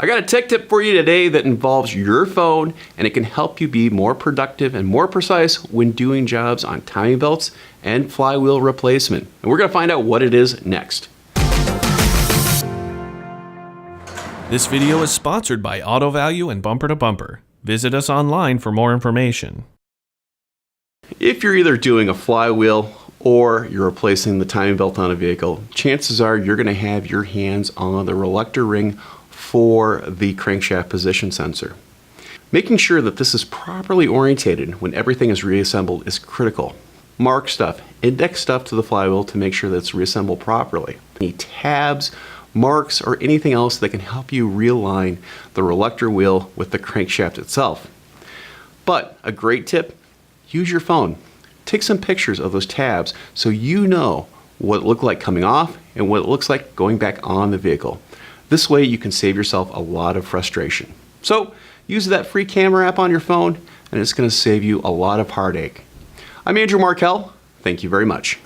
I got a tech tip for you today that involves your phone, and it can help you be more productive and more precise when doing jobs on timing belts and flywheel replacement. And we're going to find out what it is next. This video is sponsored by Auto Value and Bumper to Bumper. Visit us online for more information. If you're either doing a flywheel or you're replacing the timing belt on a vehicle, chances are you're going to have your hands on the reluctor ring for the crankshaft position sensor. Making sure that this is properly orientated when everything is reassembled is critical. Mark stuff, index stuff to the flywheel to make sure that it's reassembled properly. Any tabs, marks, or anything else that can help you realign the reluctor wheel with the crankshaft itself. But a great tip, use your phone. Take some pictures of those tabs so you know what it looked like coming off and what it looks like going back on the vehicle. This way you can save yourself a lot of frustration. So use that free camera app on your phone and it's going to save you a lot of heartache. I'm Andrew Markell. Thank you very much.